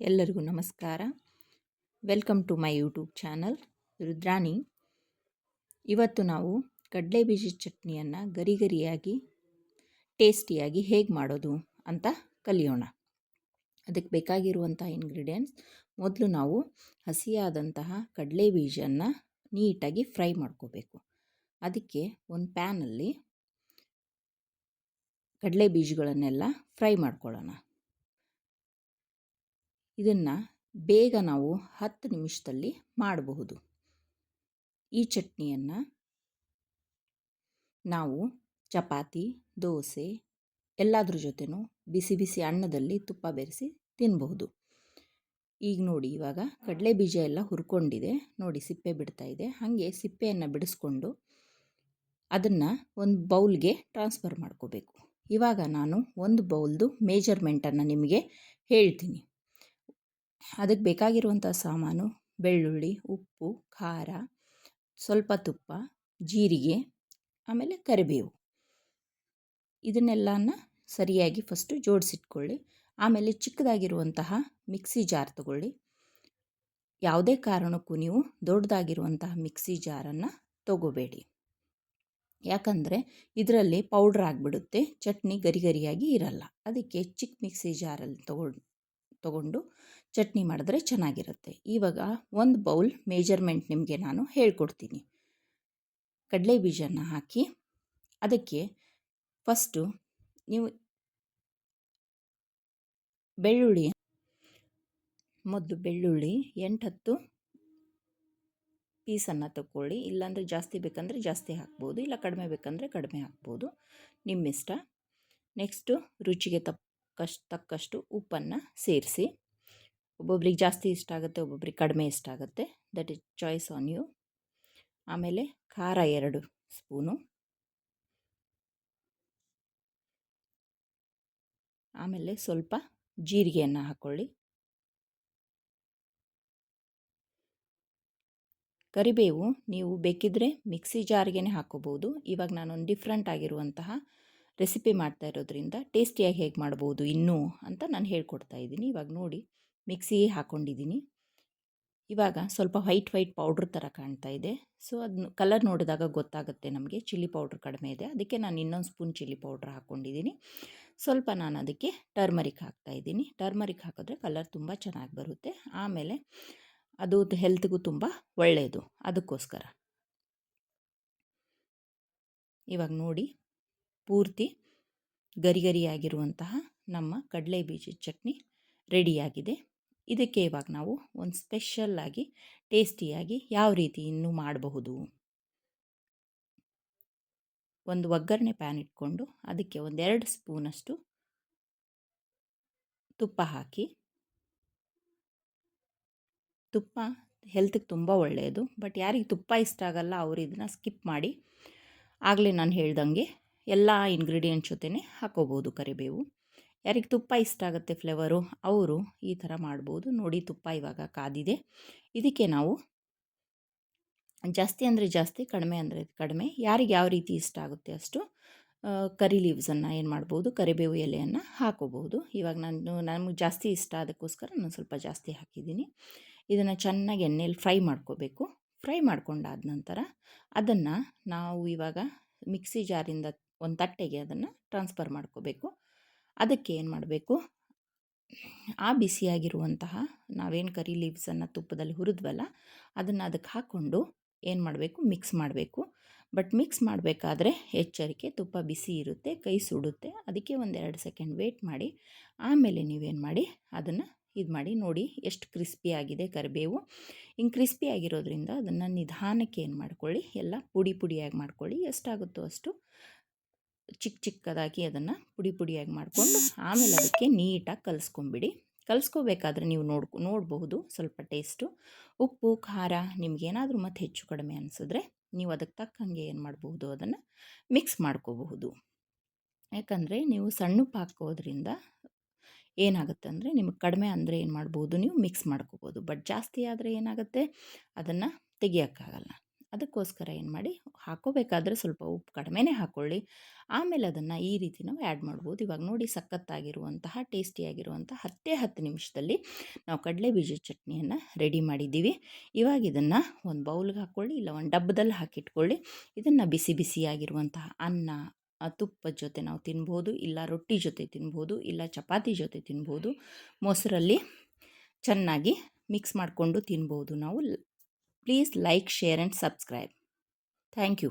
ಎಲ್ಲರಿಗೂ ನಮಸ್ಕಾರ. Welcome to my YouTube channel Rudrani. ಇವತ್ತು ನಾವು ಕಡಲೆ ಬೀಜದ ಚಟ್ನಿಯನ್ನು ಗರಿಯಾಗಿ ಟೇಸ್ಟಿಯಾಗಿ ಹೇಗೆ ಮಾಡೋದು ಅಂತ ಕಲಿಯೋಣ. ಅದಕ್ಕೆ ಬೇಕಾಗಿರುವಂಥ ಇಂಗ್ರೀಡಿಯೆಂಟ್ಸ್, ಮೊದಲು ನಾವು ಹಸಿಯಾದಂತಹ ಕಡಲೆ ಬೀಜನ ನೀಟಾಗಿ ಫ್ರೈ ಮಾಡ್ಕೋಬೇಕು. ಅದಕ್ಕೆ ಒಂದು ಪ್ಯಾನಲ್ಲಿ ಕಡಲೆ ಬೀಜಗಳನ್ನೆಲ್ಲ ಫ್ರೈ ಮಾಡ್ಕೊಳ್ಳೋಣ. ಇದನ್ನು ಬೇಗ ನಾವು 10 ನಿಮಿಷದಲ್ಲಿ ಮಾಡಬಹುದು. ಈ ಚಟ್ನಿಯನ್ನು ನಾವು ಚಪಾತಿ, ದೋಸೆ ಎಲ್ಲದ್ರ ಜೊತೆನೂ ಬಿಸಿ ಬಿಸಿ ಅನ್ನದಲ್ಲಿ ತುಪ್ಪ ಬೆರೆಸಿ ತಿನ್ನಬಹುದು. ಈಗ ನೋಡಿ, ಇವಾಗ ಕಡಲೆ ಬೀಜ ಎಲ್ಲ ಹುರ್ಕೊಂಡಿದೆ ನೋಡಿ, ಸಿಪ್ಪೆ ಬಿಡ್ತಾ ಇದೆ. ಹಾಗೆ ಸಿಪ್ಪೆಯನ್ನು ಬಿಡಿಸ್ಕೊಂಡು ಅದನ್ನು ಒಂದು ಬೌಲ್ಗೆ ಟ್ರಾನ್ಸ್ಫರ್ ಮಾಡ್ಕೋಬೇಕು. ಇವಾಗ ನಾನು ಒಂದು ಬೌಲ್ದು ಮೇಜರ್ಮೆಂಟನ್ನು ನಿಮಗೆ ಹೇಳ್ತೀನಿ. ಅದಕ್ಕೆ ಬೇಕಾಗಿರುವಂಥ ಸಾಮಾನು: ಬೆಳ್ಳುಳ್ಳಿ, ಉಪ್ಪು, ಖಾರ, ಸ್ವಲ್ಪ ತುಪ್ಪ, ಜೀರಿಗೆ, ಆಮೇಲೆ ಕರಿಬೇವು. ಇದನ್ನೆಲ್ಲನ ಸರಿಯಾಗಿ ಫಸ್ಟು ಜೋಡಿಸಿಟ್ಕೊಳ್ಳಿ. ಆಮೇಲೆ ಚಿಕ್ಕದಾಗಿರುವಂತಹ ಮಿಕ್ಸಿ ಜಾರ್ ತಗೊಳ್ಳಿ. ಯಾವುದೇ ಕಾರಣಕ್ಕೂ ನೀವು ದೊಡ್ಡದಾಗಿರುವಂತಹ ಮಿಕ್ಸಿ ಜಾರನ್ನು ತಗೋಬೇಡಿ, ಯಾಕಂದರೆ ಇದರಲ್ಲಿ ಪೌಡ್ರ್ ಆಗಿಬಿಡುತ್ತೆ, ಚಟ್ನಿ ಗರಿಯಾಗಿ ಇರಲ್ಲ. ಅದಕ್ಕೆ ಚಿಕ್ಕ ಮಿಕ್ಸಿ ಜಾರಲ್ಲಿ ತಗೊಂಡು ಚಟ್ನಿ ಮಾಡಿದ್ರೆ ಚೆನ್ನಾಗಿರುತ್ತೆ. ಇವಾಗ ಒಂದು ಬೌಲ್ ಮೇಜರ್ಮೆಂಟ್ ನಿಮಗೆ ನಾನು ಹೇಳ್ಕೊಡ್ತೀನಿ. ಕಡಲೆ ಬೀಜನ ಹಾಕಿ ಅದಕ್ಕೆ ಫಸ್ಟು ನೀವು ಬೆಳ್ಳುಳ್ಳಿ 8-10 ಪೀಸನ್ನು ತಗೊಳ್ಳಿ. ಇಲ್ಲಾಂದರೆ ಜಾಸ್ತಿ ಬೇಕಂದರೆ ಜಾಸ್ತಿ ಹಾಕ್ಬೋದು, ಇಲ್ಲ ಕಡಿಮೆ ಬೇಕಂದರೆ ಕಡಿಮೆ ಹಾಕ್ಬೋದು, ನಿಮ್ಮಿಷ್ಟ. ನೆಕ್ಸ್ಟು ರುಚಿಗೆ ತಕ್ಕಷ್ಟು ಉಪ್ಪನ್ನು ಸೇರಿಸಿ. ಒಬ್ಬೊಬ್ರಿಗೆ ಜಾಸ್ತಿ ಇಷ್ಟ ಆಗುತ್ತೆ, ಒಬ್ಬೊಬ್ರಿಗೆ ಕಡಿಮೆ ಇಷ್ಟ ಆಗುತ್ತೆ. That is choice on you. ಆಮೇಲೆ ಖಾರ 2 ಸ್ಪೂನು, ಆಮೇಲೆ ಸ್ವಲ್ಪ ಜೀರಿಗೆಯನ್ನು ಹಾಕ್ಕೊಳ್ಳಿ. ಕರಿಬೇವು ನೀವು ಬೇಕಿದ್ದರೆ ಮಿಕ್ಸಿ ಜಾರ್ಗೆ ಹಾಕ್ಕೋಬೋದು. ಇವಾಗ ನಾನೊಂದು ಡಿಫ್ರೆಂಟ್ ಆಗಿರುವಂತಹ ರೆಸಿಪಿ ಮಾಡ್ತಾ ಇರೋದ್ರಿಂದ ಟೇಸ್ಟಿಯಾಗಿ ಹೇಗೆ ಮಾಡ್ಬೋದು ಇನ್ನೂ ಅಂತ ನಾನು ಹೇಳ್ಕೊಡ್ತಾ ಇದ್ದೀನಿ. ಇವಾಗ ನೋಡಿ, ಮಿಕ್ಸಿಗೆ ಹಾಕ್ಕೊಂಡಿದ್ದೀನಿ. ಇವಾಗ ಸ್ವಲ್ಪ ವೈಟ್ ಪೌಡ್ರ್ ಥರ ಕಾಣ್ತಾ ಇದೆ. ಸೊ ಅದನ್ನ ಕಲರ್ ನೋಡಿದಾಗ ಗೊತ್ತಾಗುತ್ತೆ ನಮಗೆ ಚಿಲ್ಲಿ ಪೌಡ್ರ್ ಕಡಿಮೆ ಇದೆ. ಅದಕ್ಕೆ ನಾನು ಇನ್ನೊಂದು ಸ್ಪೂನ್ ಚಿಲ್ಲಿ ಪೌಡ್ರ್ ಹಾಕ್ಕೊಂಡಿದ್ದೀನಿ. ಸ್ವಲ್ಪ ನಾನು ಅದಕ್ಕೆ ಟರ್ಮರಿಕ್ ಹಾಕ್ತಾಯಿದ್ದೀನಿ. ಟರ್ಮರಿಕ್ ಹಾಕಿದ್ರೆ ಕಲರ್ ತುಂಬ ಚೆನ್ನಾಗಿ ಬರುತ್ತೆ. ಆಮೇಲೆ ಅದು ಹೆಲ್ತ್ಗೂ ತುಂಬ ಒಳ್ಳೆಯದು, ಅದಕ್ಕೋಸ್ಕರ. ಇವಾಗ ನೋಡಿ, ಪೂರ್ತಿ ಗರಿಯಾಗಿರುವಂತಹ ನಮ್ಮ ಕಡಲೆ ಬೀಜದ ಚಟ್ನಿ ರೆಡಿಯಾಗಿದೆ. ಇದಕ್ಕೆ ಇವಾಗ ನಾವು ಒಂದು ಸ್ಪೆಷಲ್ಲಾಗಿ ಟೇಸ್ಟಿಯಾಗಿ ಯಾವ ರೀತಿ ಇನ್ನೂ ಮಾಡಬಹುದು. ಒಂದು ಒಗ್ಗರಣೆ ಪ್ಯಾನ್ ಇಟ್ಕೊಂಡು ಅದಕ್ಕೆ 1-2 ಸ್ಪೂನಷ್ಟು ತುಪ್ಪ ಹಾಕಿ. ತುಪ್ಪ ಹೆಲ್ತ್ಗೆ ತುಂಬ ಒಳ್ಳೆಯದು, ಬಟ್ ಯಾರಿಗೆ ತುಪ್ಪ ಇಷ್ಟ ಆಗಲ್ಲ ಅವರು ಇದನ್ನು ಸ್ಕಿಪ್ ಮಾಡಿ. ಆಗಲೇ ನಾನು ಹೇಳ್ದಂಗೆ ಎಲ್ಲ ಇಂಗ್ರೀಡಿಯೆಂಟ್ ಜೊತೆನೇ ಹಾಕೋಬೋದು. ಕರಿಬೇವು, ಯಾರಿಗೆ ತುಪ್ಪ ಇಷ್ಟ ಆಗುತ್ತೆ ಫ್ಲೇವರು, ಅವರು ಈ ಥರ ಮಾಡ್ಬೋದು. ನೋಡಿ, ತುಪ್ಪ ಇವಾಗ ಕಾದಿದೆ. ಇದಕ್ಕೆ ನಾವು ಜಾಸ್ತಿ ಅಂದರೆ ಜಾಸ್ತಿ, ಕಡಿಮೆ ಅಂದರೆ ಕಡಿಮೆ, ಯಾರಿಗೆ ಯಾವ ರೀತಿ ಇಷ್ಟ ಆಗುತ್ತೆ ಅಷ್ಟು ಕರಿ ಲೀವ್ಸನ್ನು ಏನು ಮಾಡ್ಬೋದು, ಕರಿಬೇವು ಎಲೆಯನ್ನು ಹಾಕೋಬಹುದು. ಇವಾಗ ನಮಗೆ ಜಾಸ್ತಿ ಇಷ್ಟ, ಅದಕ್ಕೋಸ್ಕರ ನಾನು ಸ್ವಲ್ಪ ಜಾಸ್ತಿ ಹಾಕಿದ್ದೀನಿ. ಇದನ್ನು ಚೆನ್ನಾಗಿ ಎಣ್ಣೆಯಲ್ಲಿ ಫ್ರೈ ಮಾಡ್ಕೋಬೇಕು. ಫ್ರೈ ಮಾಡ್ಕೊಂಡಾದ ನಂತರ ಅದನ್ನು ನಾವು ಇವಾಗ ಮಿಕ್ಸಿ ಜಾರಿಂದ ಒಂದು ತಟ್ಟೆಗೆ ಅದನ್ನು ಟ್ರಾನ್ಸ್ಫರ್ ಮಾಡ್ಕೋಬೇಕು. ಅದಕ್ಕೆ ಏನು ಮಾಡಬೇಕು, ಆ ಬಿಸಿಯಾಗಿರುವಂತಹ ನಾವೇನು ಕರಿ ಲೀವ್ಸನ್ನು ತುಪ್ಪದಲ್ಲಿ ಹುರಿದ್ವಲ್ಲ ಅದನ್ನು ಅದಕ್ಕೆ ಹಾಕ್ಕೊಂಡು ಏನು ಮಾಡಬೇಕು, ಮಿಕ್ಸ್ ಮಾಡಬೇಕು. ಬಟ್ ಮಿಕ್ಸ್ ಮಾಡಬೇಕಾದ್ರೆ ಎಚ್ಚರಿಕೆ, ತುಪ್ಪ ಬಿಸಿ ಇರುತ್ತೆ, ಕೈ ಸುಡುತ್ತೆ. ಅದಕ್ಕೆ 1-2 ಸೆಕೆಂಡ್ ವೇಟ್ ಮಾಡಿ. ಆಮೇಲೆ ನೀವೇನು ಮಾಡಿ ಅದನ್ನು ಇದು ಮಾಡಿ. ನೋಡಿ ಎಷ್ಟು ಕ್ರಿಸ್ಪಿ ಆಗಿದೆ ಕರಿಬೇವು. ಹಿಂಗೆ ಕ್ರಿಸ್ಪಿ ಆಗಿರೋದ್ರಿಂದ ಅದನ್ನು ನಿಧಾನಕ್ಕೆ ಏನು ಮಾಡ್ಕೊಳ್ಳಿ, ಎಲ್ಲ ಪುಡಿಯಾಗಿ ಮಾಡ್ಕೊಳ್ಳಿ. ಎಷ್ಟಾಗುತ್ತೋ ಅಷ್ಟು ಚಿಕ್ಕದಾಗಿ ಅದನ್ನು ಪುಡಿಯಾಗಿ ಮಾಡಿಕೊಂಡು ಆಮೇಲೆ ಅದಕ್ಕೆ ನೀಟಾಗಿ ಕಲಿಸ್ಕೊಂಬಿಡಿ. ಕಲಿಸ್ಕೋಬೇಕಾದ್ರೆ ನೀವು ನೋಡಬಹುದು ಸ್ವಲ್ಪ ಟೇಸ್ಟು, ಉಪ್ಪು, ಖಾರ ನಿಮಗೇನಾದರೂ ಮತ್ತೆ ಹೆಚ್ಚು ಕಡಿಮೆ ಅನಿಸಿದ್ರೆ ನೀವು ಅದಕ್ಕೆ ತಕ್ಕಂಗೆ ಏನು ಮಾಡಬಹುದು, ಅದನ್ನು ಮಿಕ್ಸ್ ಮಾಡ್ಕೋಬಹುದು. ಯಾಕಂದರೆ ನೀವು ಸಣ್ಣಕ್ಕೆ ಹಾಕೋದ್ರಿಂದ ಏನಾಗುತ್ತೆ ಅಂದರೆ ನಿಮಗೆ ಕಡಿಮೆ ಅಂದರೆ ಏನು ಮಾಡ್ಬೋದು, ನೀವು ಮಿಕ್ಸ್ ಮಾಡ್ಕೋಬೋದು. ಬಟ್ ಜಾಸ್ತಿ ಆದರೆ ಏನಾಗುತ್ತೆ, ಅದನ್ನು ತೆಗಿಯೋಕ್ಕಾಗಲ್ಲ. ಅದಕ್ಕೋಸ್ಕರ ಏನು ಮಾಡಿ, ಹಾಕ್ಕೋಬೇಕಾದ್ರೆ ಸ್ವಲ್ಪ ಉಪ್ಪು ಕಡಿಮೆನೇ ಹಾಕ್ಕೊಳ್ಳಿ. ಆಮೇಲೆ ಅದನ್ನು ಈ ರೀತಿ ನಾವು ಆ್ಯಡ್ ಮಾಡ್ಬೋದು. ಇವಾಗ ನೋಡಿ ಸಖತ್ತಾಗಿರುವಂತಹ ಟೇಸ್ಟಿಯಾಗಿರುವಂಥ 10 ನಿಮಿಷದಲ್ಲಿ ನಾವು ಕಡಲೆ ಬೀಜದ ಚಟ್ನಿಯನ್ನು ರೆಡಿ ಮಾಡಿದ್ದೀವಿ. ಇವಾಗ ಇದನ್ನು ಒಂದು ಬೌಲ್ಗೆ ಹಾಕ್ಕೊಳ್ಳಿ, ಇಲ್ಲ ಒಂದು ಡಬ್ಬದಲ್ಲಿ ಹಾಕಿಟ್ಕೊಳ್ಳಿ. ಇದನ್ನು ಬಿಸಿ ಬಿಸಿಯಾಗಿರುವಂತಹ ಅನ್ನ, ತುಪ್ಪದ ಜೊತೆ ನಾವು ತಿನ್ಬೋದು, ಇಲ್ಲ ರೊಟ್ಟಿ ಜೊತೆ ತಿನ್ಬೋದು, ಇಲ್ಲ ಚಪಾತಿ ಜೊತೆ ತಿನ್ಬೋದು. ಮೊಸರಲ್ಲಿ ಚೆನ್ನಾಗಿ ಮಿಕ್ಸ್ ಮಾಡಿಕೊಂಡು ತಿನ್ಬೋದು ನಾವು. Please like, share and subscribe. Thank you.